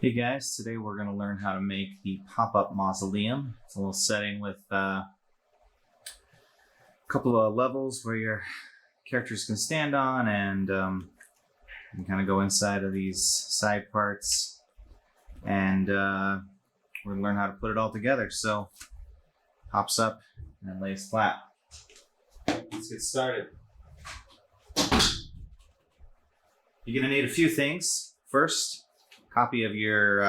Hey guys, today we're going to learn how to make the Pop-up Mausoleum. It's a little setting with a couple of levels where your characters can stand on, and you can kind of go inside of these side parts, and we're going to learn how to put it all together. So, pops up and lays flat. Let's get started. You're going to need a few things. First, copy of your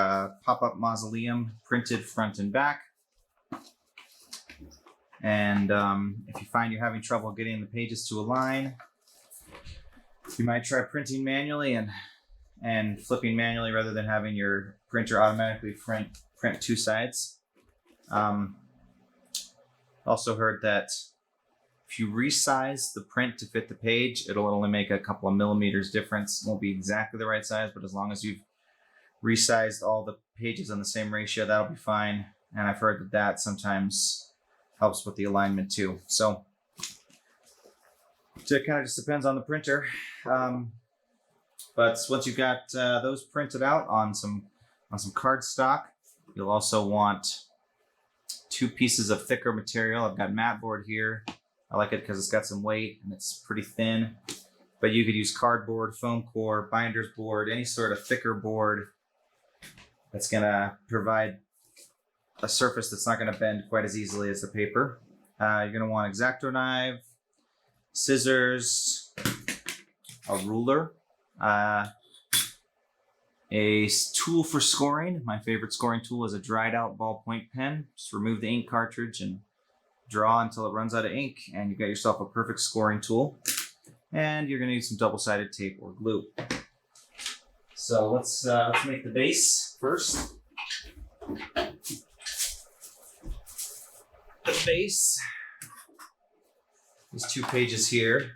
Pop-up Mausoleum printed front and back. And if you find you're having trouble getting the pages to align, you might try printing manually and flipping manually rather than having your printer automatically print two sides. Also heard that if you resize the print to fit the page, it'll only make a couple of millimeters difference. It won't be exactly the right size, but as long as you've resized all the pages on the same ratio, that'll be fine. And I've heard that sometimes helps with the alignment too. So it kind of just depends on the printer. But once you've got those printed out on some cardstock, you'll also want 2 pieces of thicker material. I've got mat board here. I like it because it's got some weight and it's pretty thin. But you could use cardboard, foam core, binder's board, any sort of thicker board that's going to provide a surface that's not going to bend quite as easily as the paper. You're going to want X-Acto knife, scissors, a ruler, a tool for scoring. My favorite scoring tool is a dried out ballpoint pen. Just remove the ink cartridge and draw until it runs out of ink, and you've got yourself a perfect scoring tool. And you're going to need some double-sided tape or glue. So let's make the base first. The base, these 2 pages here,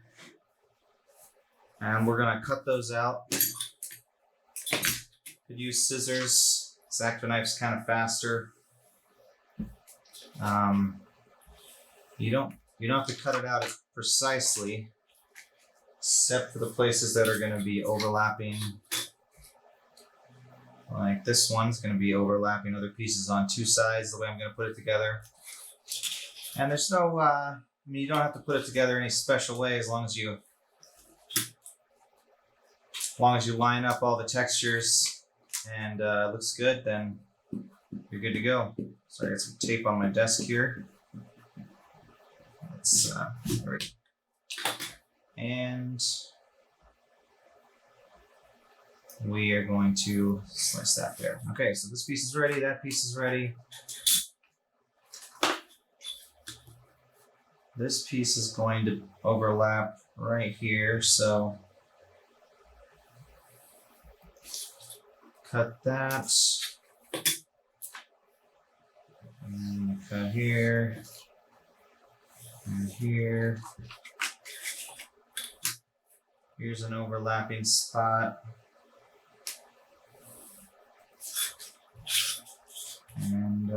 and we're going to cut those out. Could use scissors. X-Acto knife's kind of faster. You don't have to cut it out precisely, except for the places that are going to be overlapping. Like this one's going to be overlapping other pieces on 2 sides, the way I'm going to put it together. And there's no, you don't have to put it together any special way as long as you line up all the textures and it looks good, then you're good to go. So I got some tape on my desk here. Let's, and we are going to slice that there. Okay, so this piece is ready, that piece is ready. This piece is going to overlap right here, so cut that. And cut here and here. Here's an overlapping spot. And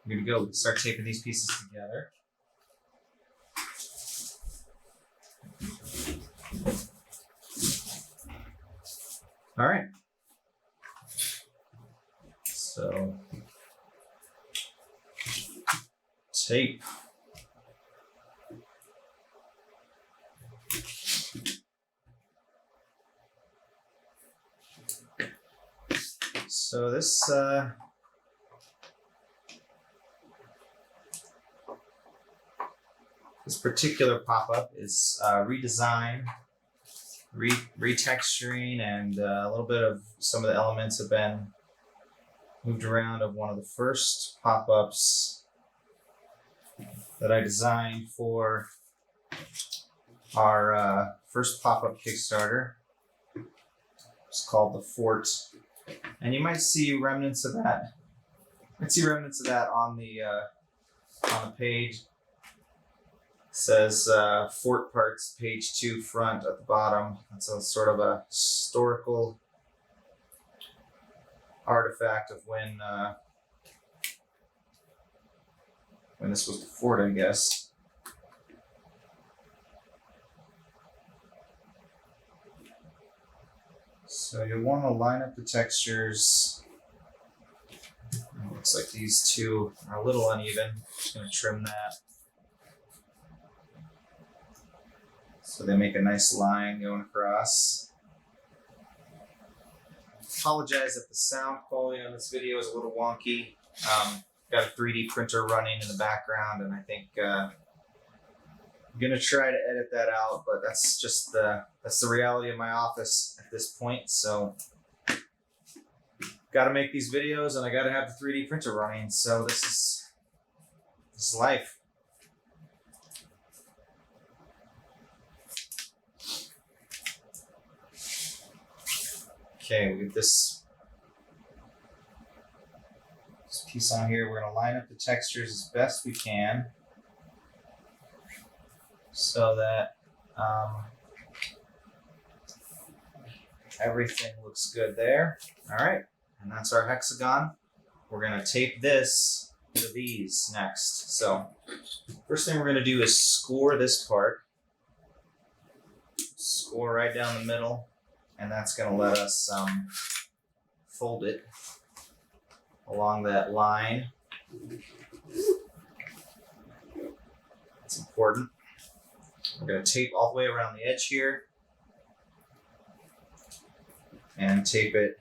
good to go. We can start taping these pieces together. All right. So tape. So this particular pop-up is redesign, retexturing, and a little bit of some of the elements have been moved around of one of the first pop-ups that I designed for our first pop-up Kickstarter. It's called the Fort, and you might see remnants of that. On the page. It says Fort Parts, page 2, front at the bottom. That's a sort of a historical artifact of when this was the fort, I guess. So you'll want to line up the textures. It looks like these two are a little uneven. Just going to trim that. So they make a nice line going across. Apologize if the sound quality on this video is a little wonky. Got a 3D printer running in the background, and I think I'm gonna try to edit that out, but that's just that's the reality of my office at this point. So got to make these videos, and I got to have the 3D printer running. So this is life. Okay, we get this piece on here. We're going to line up the textures as best we can so that everything looks good there. All right, and that's our hexagon. We're going to tape this to these next. So first thing we're going to do is score this part. Score right down the middle. And that's going to let us fold it along that line. It's important. We're going to tape all the way around the edge here. And tape it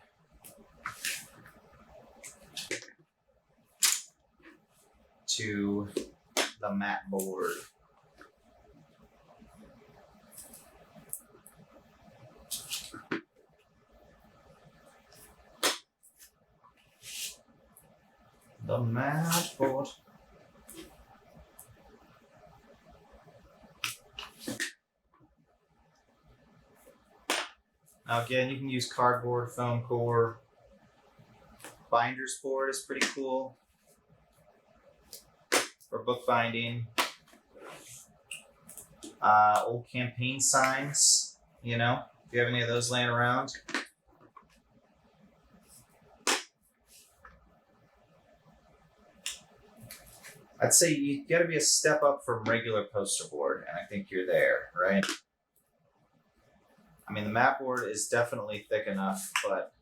to the mat board. The mat board. Now again, you can use cardboard, foam core. Binder's board is pretty cool for bookbinding. Old campaign signs, you know, if you have any of those laying around. I'd say you got to be a step up from regular poster board, and I think you're there, right? I mean, the mat board is definitely thick enough, but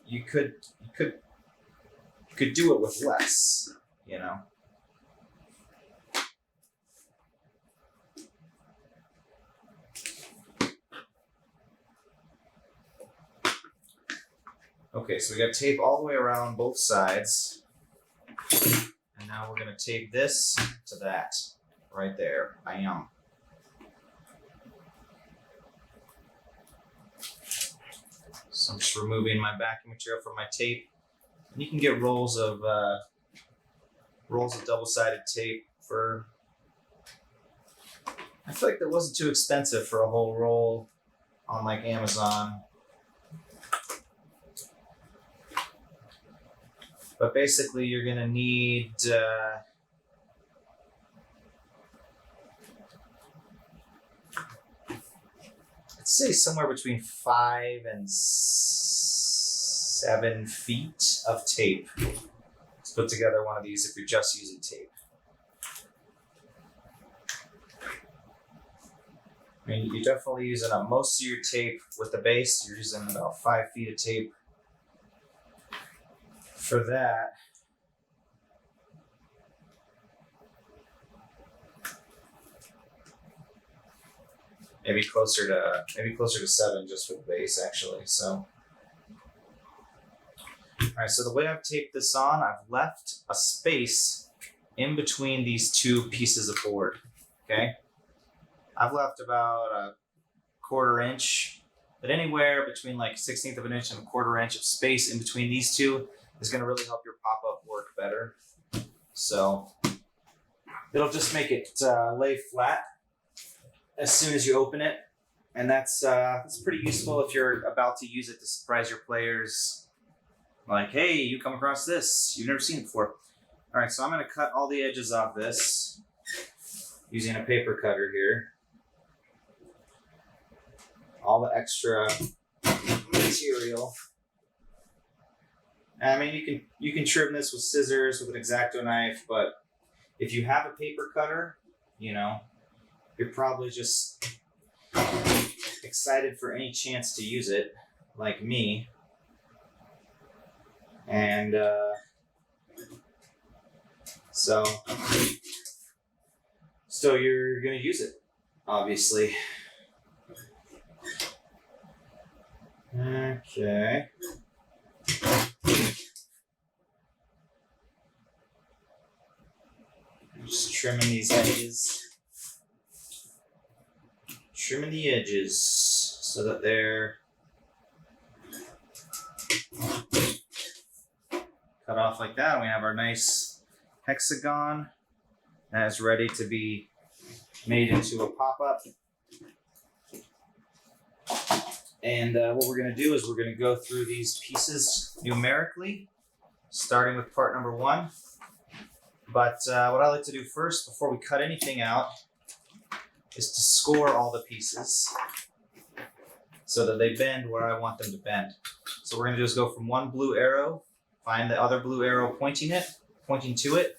you could do it with less, you know. Okay, so we got tape all the way around both sides. And now we're going to tape this to that right there. Bam. So I'm just removing my backing material from my tape. And you can get rolls of double-sided tape for, I feel like that wasn't too expensive for a whole roll on like Amazon. But basically, you're going to need I'd say somewhere between 5 and 7 feet of tape to put together one of these if you're just using tape. I mean, you're definitely using most of your tape with the base. You're using about 5 feet of tape for that. Maybe closer to 7 just for the base, actually. So, all right. So the way I've taped this on, I've left a space in between these two pieces of board. Okay, I've left about a 1/4 inch, but anywhere between like 1/16 of an inch and a 1/4 inch of space in between these two is going to really help your pop-up work better. So it'll just make it lay flat as soon as you open it, and that's pretty useful if you're about to use it to surprise your players. Like, hey, you come across this, you've never seen it before. All right, so I'm going to cut all the edges off this using a paper cutter here. All the extra material. I mean, you can trim this with scissors, with an X-Acto knife, but if you have a paper cutter, you know, you're probably just excited for any chance to use it, like me. And so you're gonna use it, obviously. Okay. Just trimming these edges. Trimming the edges so that they're cut off like that. We have our nice hexagon that is ready to be made into a pop-up. And what we're going to do is we're going to go through these pieces numerically, starting with part number 1. But what I like to do first, before we cut anything out, is to score all the pieces so that they bend where I want them to bend. So we're going to just go from one blue arrow, find the other blue arrow pointing to it,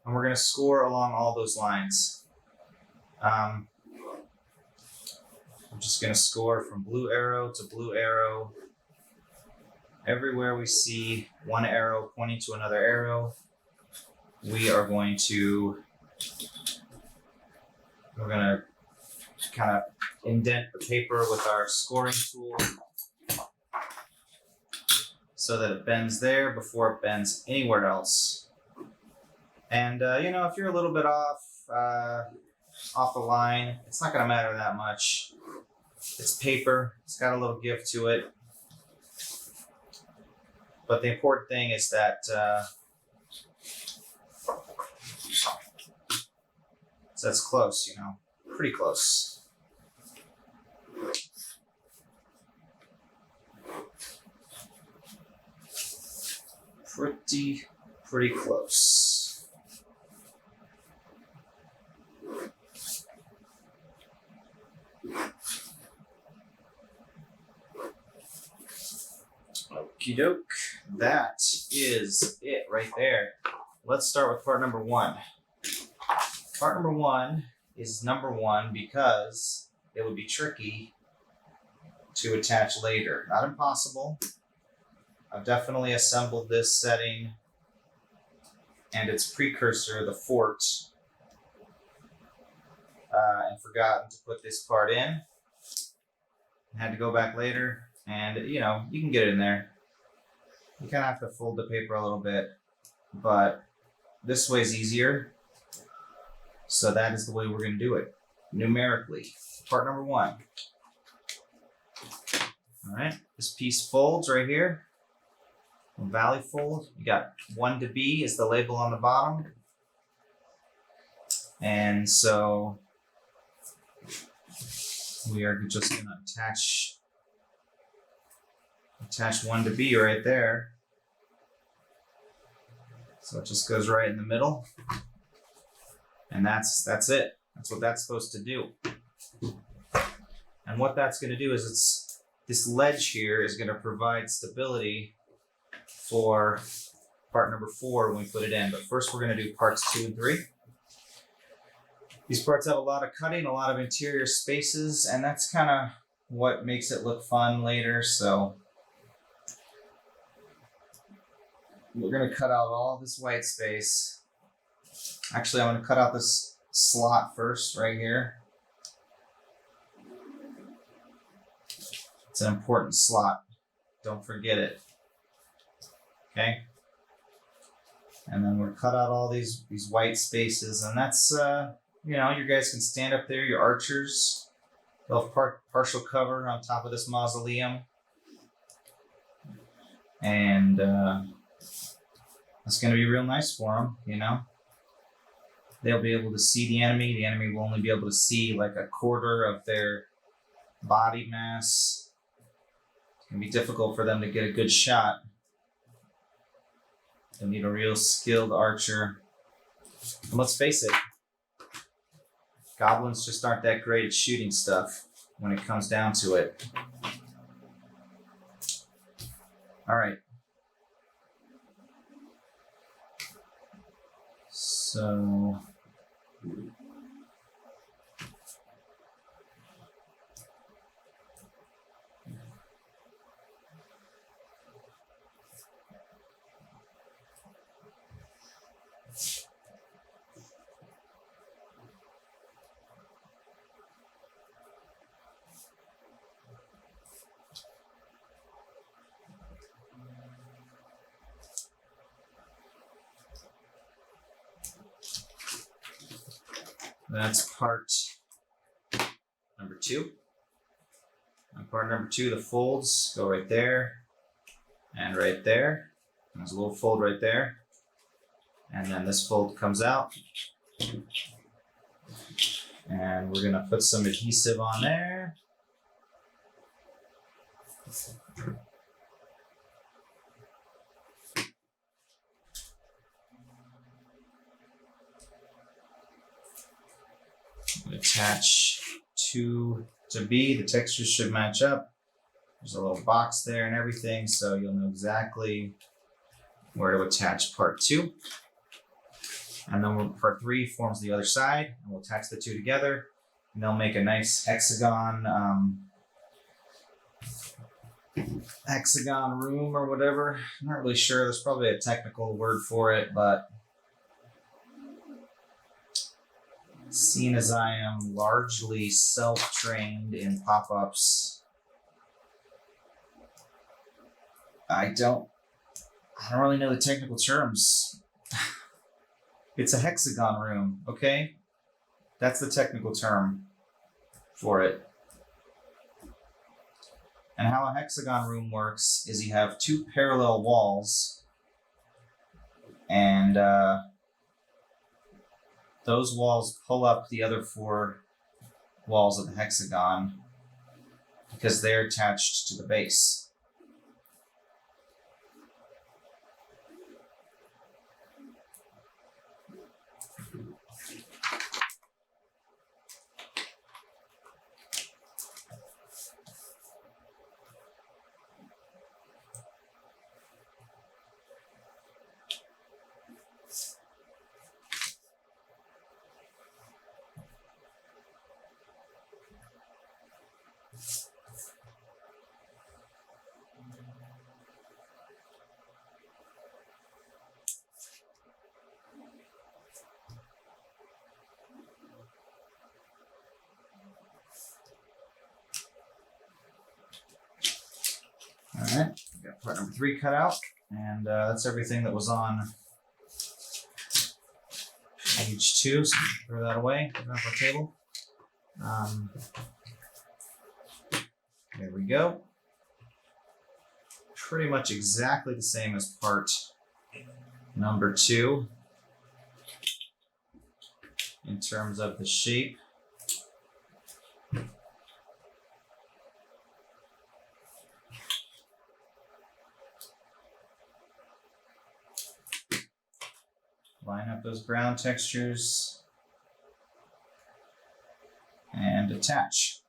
and we're going to score along all those lines. I'm just going to score from blue arrow to blue arrow. Everywhere we see one arrow pointing to another arrow, we're going to kind of indent the paper with our scoring tool so that it bends there before it bends anywhere else. And if you're a little bit off the line, it's not going to matter that much. It's paper. It's got a little give to it. But the important thing is that that's close, pretty close. Pretty close. Okie doke. That is it right there. Let's start with part number 1. Part number 1 is number 1 because it would be tricky to attach later. Not impossible. I've definitely assembled this setting and its precursor, the fort, and forgotten to put this part in. I had to go back later, and you can get it in there. You kind of have to fold the paper a little bit, but this way is easier. So that is the way we're going to do it, numerically. Part number 1. All right, this piece folds right here. Valley fold. You got 1 to B is the label on the bottom. And so we are just going to attach 1 to B right there. So it just goes right in the middle. And that's it. That's what that's supposed to do. And what that's going to do is this ledge here is going to provide stability for part number 4 when we put it in. But first we're going to do parts 2 and 3. These parts have a lot of cutting, a lot of interior spaces, and that's kind of what makes it look fun later. So we're going to cut out all this white space. Actually, I'm going to cut out this slot first right here. It's an important slot. Don't forget it. Okay? And then we'll cut out all these white spaces, and that's, you guys can stand up there, your archers. They'll have partial cover on top of this mausoleum. And that's going to be real nice for them, They'll be able to see the enemy. The enemy will only be able to see like a quarter of their body mass. It's going to be difficult for them to get a good shot. They'll need a real skilled archer. And let's face it, goblins just aren't that great at shooting stuff when it comes down to it. All right. So That's part number 2. On part number 2, the folds go right there and right there. There's a little fold right there. And then this fold comes out. And we're gonna put some adhesive on there. Attach 2 to B. The textures should match up. There's a little box there and everything, so you'll know exactly where to attach part 2. And then part 3 forms the other side, and we'll attach the 2 together, and they'll make a nice hexagon room or whatever. I'm not really sure. There's probably a technical word for it, but seeing as I am largely self-trained in pop-ups, I don't really know the technical terms. It's a hexagon room, okay? That's the technical term for it. And how a hexagon room works is you have 2 parallel walls, and those walls pull up the other 4 walls of the hexagon because they're attached to the base. All right, we got part number 3 cut out, and that's everything that was on page 2. So throw that away, put it off our table. There we go. Pretty much exactly the same as part number 2 in terms of the shape. Line up those brown textures and attach.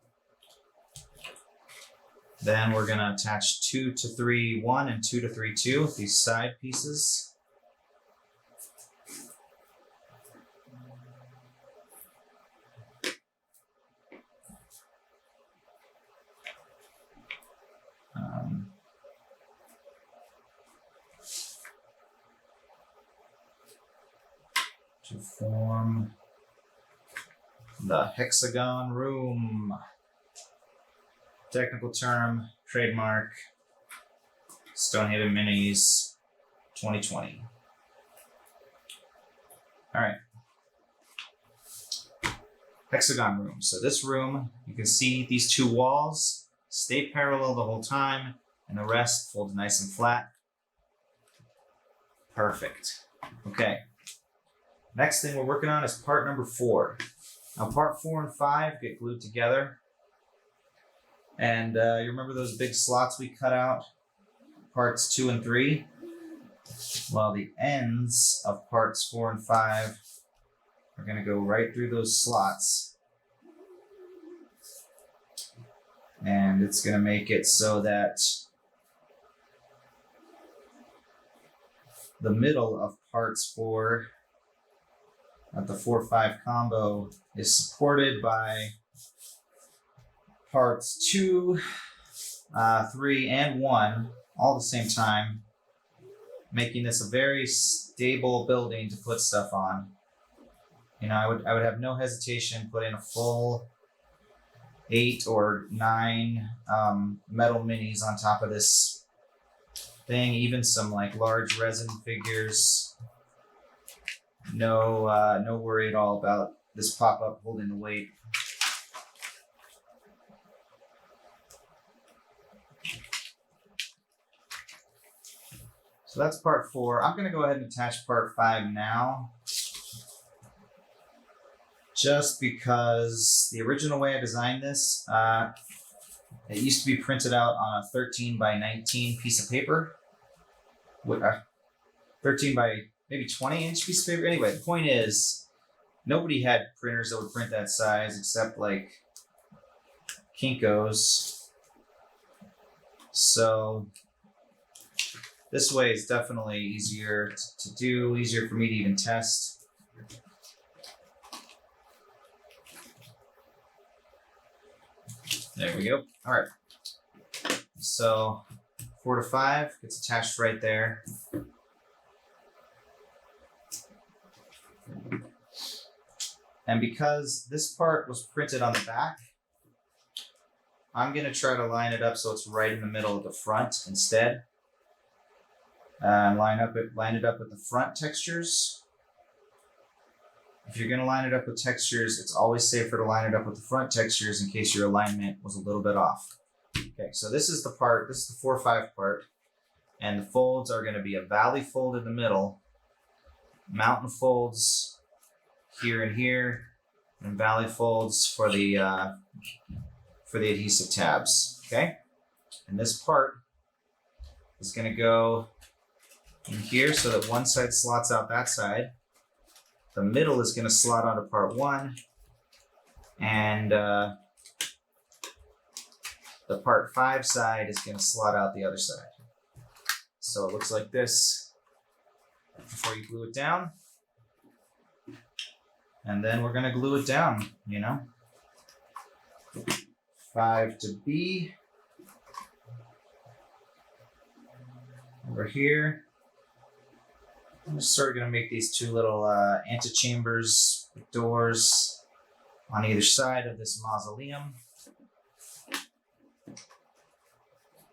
Then we're going to attach 2 to 3 1 and 2 to 3 2, these side pieces. To form the hexagon room. Technical term, trademark, Stonehaven Minis 2020. All right. Hexagon room. So this room, you can see these 2 walls stay parallel the whole time, and the rest folds nice and flat. Perfect. Okay. Next thing we're working on is part number 4. Now part 4 and 5 get glued together. And you remember those big slots we cut out? Parts 2 and 3? Well, the ends of parts 4 and 5 are going to go right through those slots. And it's going to make it so that the middle of parts 4 of the 4-5 combo is supported by parts 2, 3, and 1 all at the same time, making this a very stable building to put stuff on. You know, I would have no hesitation putting a full 8 or 9 metal minis on top of this thing, even some like large resin figures. No worry at all about this pop-up holding the weight. So that's part 4. I'm going to go ahead and attach part 5 now. Just because the original way I designed this, it used to be printed out on a 13 by 19 piece of paper. With a 13 by maybe 20-inch piece of paper. Anyway, the point is, nobody had printers that would print that size except like Kinko's. So this way is definitely easier to do, easier for me to even test. There we go. All right. So 4 to 5 gets attached right there. And because this part was printed on the back, I'm going to try to line it up so it's right in the middle of the front instead. Line it up with the front textures. If you're going to line it up with textures, it's always safer to line it up with the front textures in case your alignment was a little bit off. Okay, so this is the part, this is the 4-5 part, and the folds are going to be a valley fold in the middle, mountain folds here and here, and valley folds for the adhesive tabs. Okay, and this part is going to go in here so that one side slots out that side. The middle is going to slot onto part 1, and the part 5 side is going to slot out the other side. So it looks like this before you glue it down. And then we're going to glue it down, you know. 5 to B. Over here. I'm just sort of going to make these 2 little antechambers with doors on either side of this mausoleum.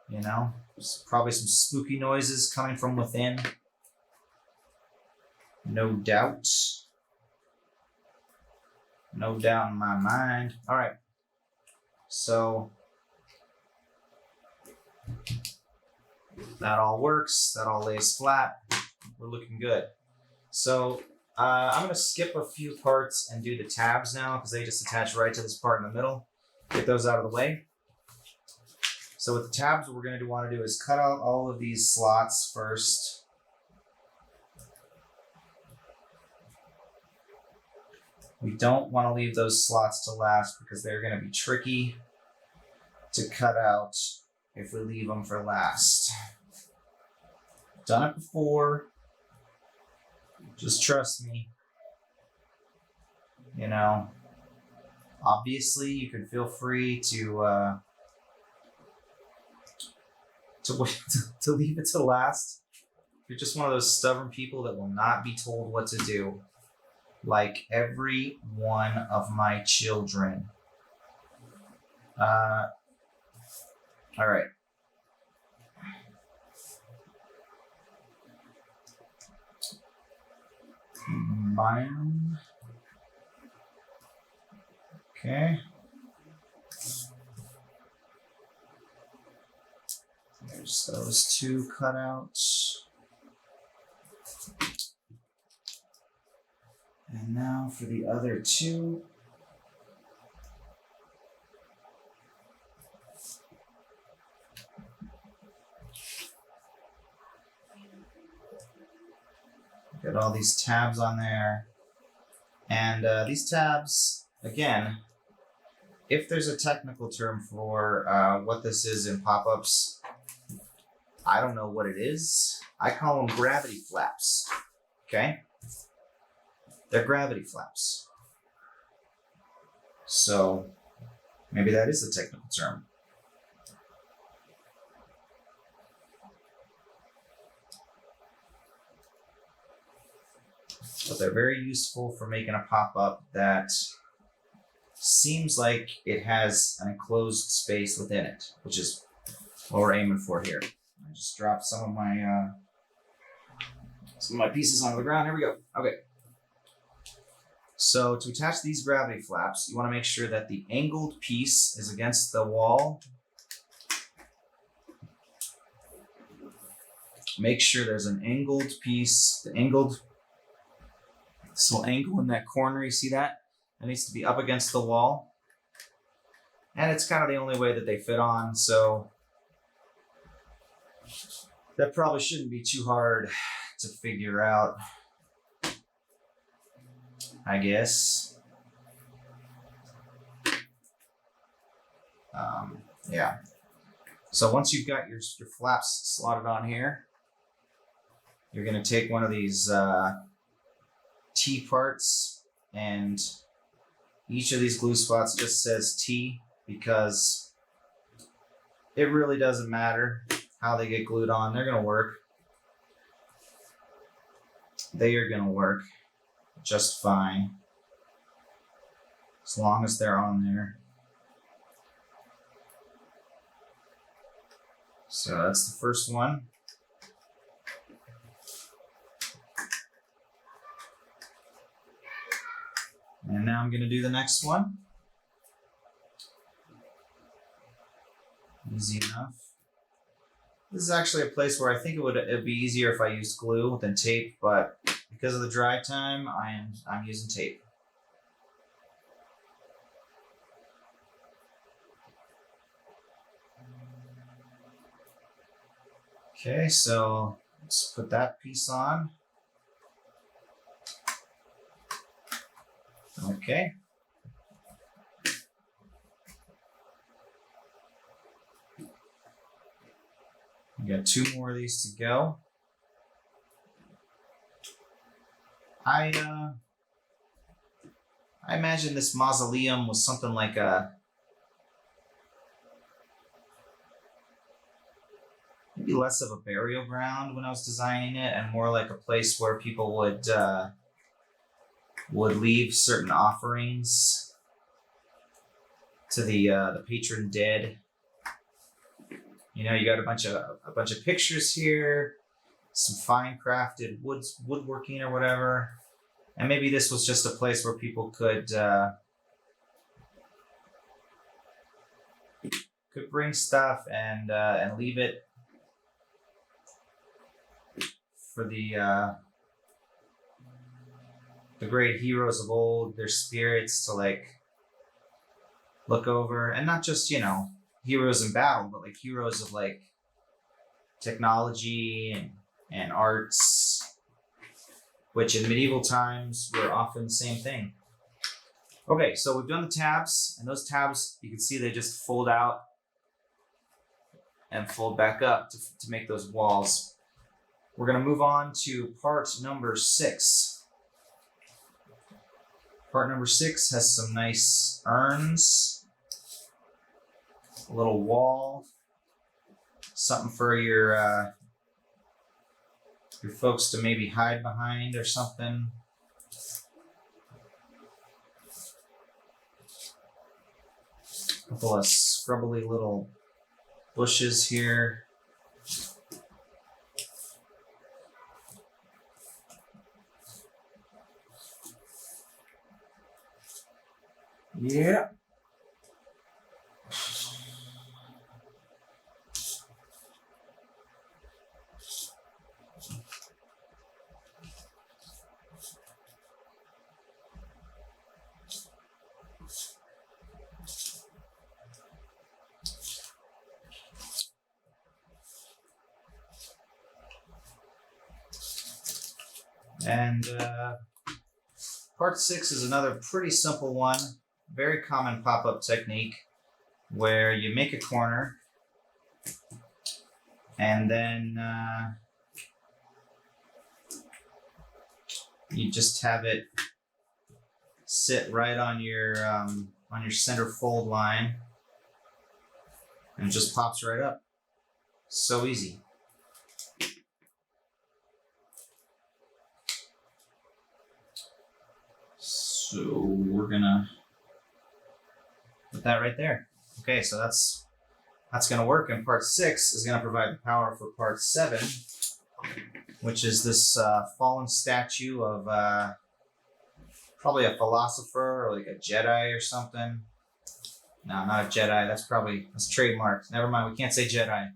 You know, there's probably some spooky noises coming from within. No doubt. No doubt in my mind. All right. So that all works. That all lays flat. We're looking good. So I'm going to skip a few parts and do the tabs now because they just attach right to this part in the middle. Get those out of the way. So with the tabs, what we're going to want to do is cut out all of these slots first. We don't want to leave those slots to last because they're going to be tricky to cut out if we leave them for last. Done it before. Just trust me. You know, obviously you can feel free to leave it to last. If you're just one of those stubborn people that will not be told what to do, like every one of my children. All right. Bam. Okay. There's those 2 cutouts. And now for the other 2. Got all these tabs on there. And these tabs, again, if there's a technical term for what this is in pop-ups, I don't know what it is. I call them gravity flaps. Okay? They're gravity flaps. So maybe that is the technical term. But they're very useful for making a pop-up that seems like it has an enclosed space within it, which is what we're aiming for here. I just dropped some of my pieces onto the ground. Here we go. Okay. So to attach these gravity flaps, you want to make sure that the angled piece is against the wall. Make sure there's an angled piece, this little angle in that corner, you see that? It needs to be up against the wall. And it's kind of the only way that they fit on, so that probably shouldn't be too hard to figure out, I guess. Yeah. So once you've got your flaps slotted on here, you're going to take one of these T parts, and each of these glue spots just says T because it really doesn't matter how they get glued on. They're going to work. They are going to work just fine as long as they're on there. So that's the first one. And now I'm going to do the next one. Easy enough. This is actually a place where I think it'd be easier if I used glue than tape, but because of the dry time, I'm using tape. Okay, so let's put that piece on. Okay. We got 2 more of these to go. I imagine this mausoleum was something like maybe less of a burial ground when I was designing it, and more like a place where people would leave certain offerings to the patron dead. You know, you got a bunch of pictures here, some fine crafted woodworking or whatever, and maybe this was just a place where people could bring stuff and leave it for the great heroes of old, their spirits to like look over, and not just, you know, heroes in battle, but like heroes of like technology and arts, which in medieval times were often the same thing. Okay, so we've done the tabs, and those tabs, you can see they just fold out and fold back up to make those walls. We're going to move on to part number 6. Part number 6 has some nice urns, a little wall, something for your folks to maybe hide behind or something. A couple of scrubbly little bushes here. Yeah. And part 6 is another pretty simple one, very common pop-up technique where you make a corner and then you just have it sit right on your center fold line, and it just pops right up. So easy. So we're gonna put that right there. Okay, so that's gonna work, and part 6 is gonna provide the power for part 7, which is this fallen statue of Probably a philosopher or like a Jedi or something. No, not a Jedi. That's trademarked. Never mind. We can't say Jedi.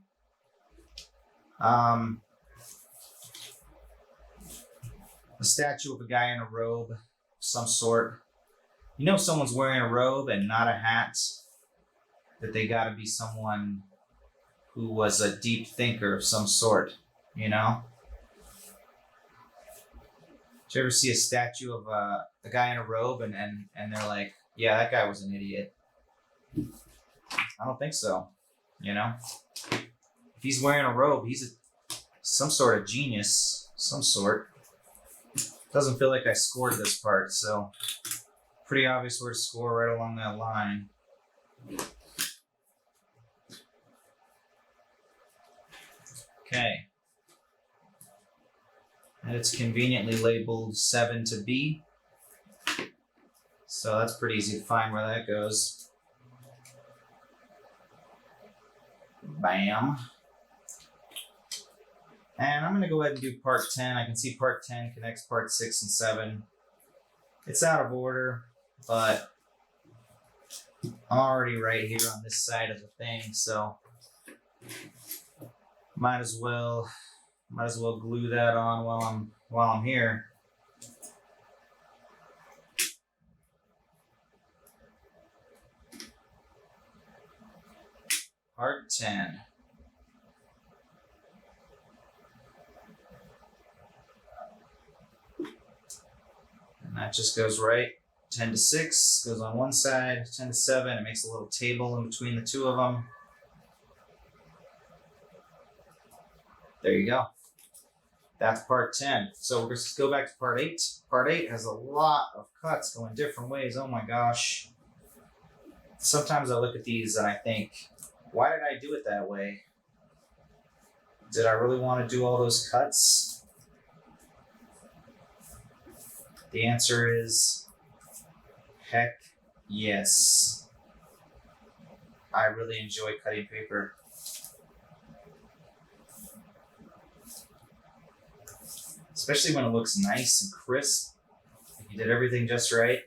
A statue of a guy in a robe of some sort. You know, if someone's wearing a robe and not a hat, that they got to be someone who was a deep thinker of some sort, you know? Did you ever see a statue of a guy in a robe and they're like, yeah, that guy was an idiot? I don't think so, you know? If he's wearing a robe, he's some sort of genius, some sort. Doesn't feel like I scored this part, so pretty obvious where to score right along that line. Okay. And it's conveniently labeled 7 to B. So that's pretty easy to find where that goes. Bam. And I'm going to go ahead and do part 10. I can see part 10 connects part 6 and 7. It's out of order, but I'm already right here on this side of the thing, so might as well glue that on while I'm here. Part 10. And that just goes right. 10 to 6 goes on one side, 10 to 7. It makes a little table in between the two of them. There you go. That's part 10. So we're just go back to part 8. Part 8 has a lot of cuts going different ways. Oh my gosh. Sometimes I look at these and I think, why did I do it that way? Did I really want to do all those cuts? The answer is heck yes. I really enjoy cutting paper. Especially when it looks nice and crisp. If you did everything just right.